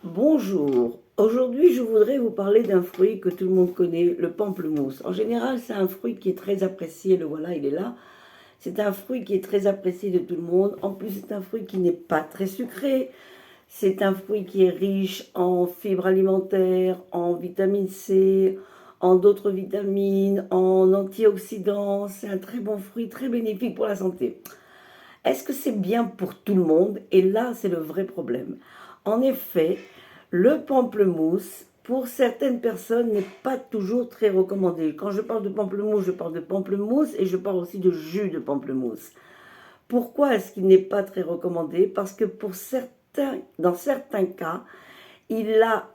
Bonjour, aujourd'hui je voudrais vous parler d'un fruit que tout le monde connaît, le pamplemousse. En général, c'est un fruit qui est très apprécié, le voilà, il est là. C'est un fruit qui est très apprécié de tout le monde. En plus, c'est un fruit qui n'est pas très sucré. C'est un fruit qui est riche en fibres alimentaires, en vitamine C, en d'autres vitamines, en antioxydants. C'est un très bon fruit, très bénéfique pour la santé. Est-ce que c'est bien pour tout le monde? Et là, c'est le vrai problème. En effet, le pamplemousse, pour certaines personnes, n'est pas toujours très recommandé. Quand je parle de pamplemousse et je parle aussi de jus de pamplemousse. Pourquoi est-ce qu'il n'est pas très recommandé? Parce que dans certains cas, il a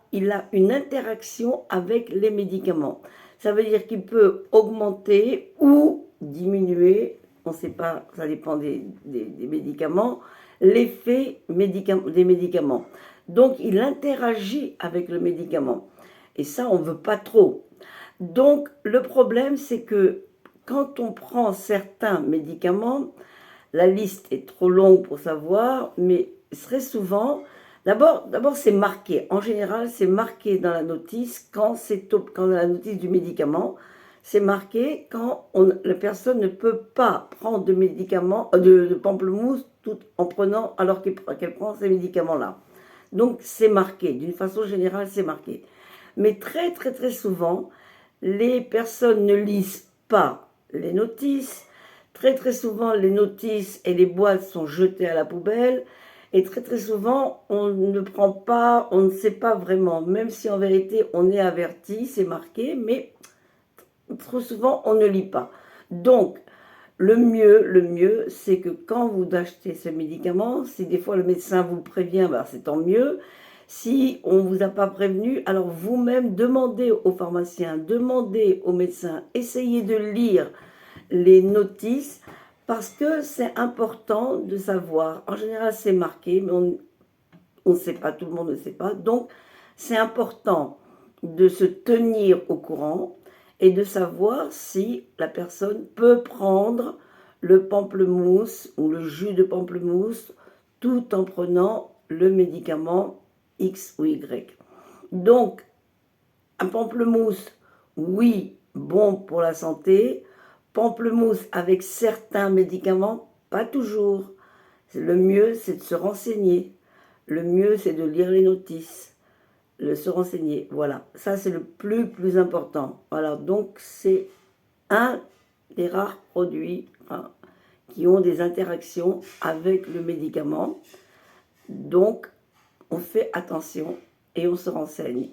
une interaction avec les médicaments. Ça veut dire qu'il peut augmenter ou diminuer, on ne sait pas, ça dépend des médicaments, l'effet des médicaments. Donc il interagit avec le médicament. Et ça, on ne veut pas trop. Donc le problème, c'est que quand on prend certains médicaments, la liste est trop longue pour savoir, mais très souvent, d'abord c'est marqué. En général, c'est marqué dans la notice quand la notice du médicament, c'est marqué quand la personne ne peut pas prendre de médicaments, de pamplemousse tout en prenant alors qu'elle prend ces médicaments-là. Donc c'est marqué. D'une façon générale, c'est marqué. Mais très très très souvent, les personnes ne lisent pas les notices. Très très souvent, les notices et les boîtes sont jetées à la poubelle. Et très très souvent, on ne prend pas, on ne sait pas vraiment, même si en vérité on est averti, c'est marqué, mais trop souvent on ne lit pas. Donc, le mieux, c'est que quand vous achetez ce médicament, si des fois le médecin vous prévient, ben c'est tant mieux. Si on ne vous a pas prévenu, alors vous-même demandez au pharmacien, demandez au médecin, essayez de lire les notices parce que c'est important de savoir. En général, c'est marqué, mais on ne sait pas, tout le monde ne sait pas. Donc, c'est important de se tenir au courant et de savoir si la personne peut prendre le pamplemousse ou le jus de pamplemousse tout en prenant le médicament X ou Y. Donc, un pamplemousse, oui, bon pour la santé. Pamplemousse avec certains médicaments, pas toujours. Le mieux, c'est de se renseigner. Le mieux, c'est de lire les notices, de se renseigner. Voilà, ça c'est le plus important. Voilà, donc c'est un des rares produits qui ont des interactions avec le médicament. Donc, on fait attention et on se renseigne.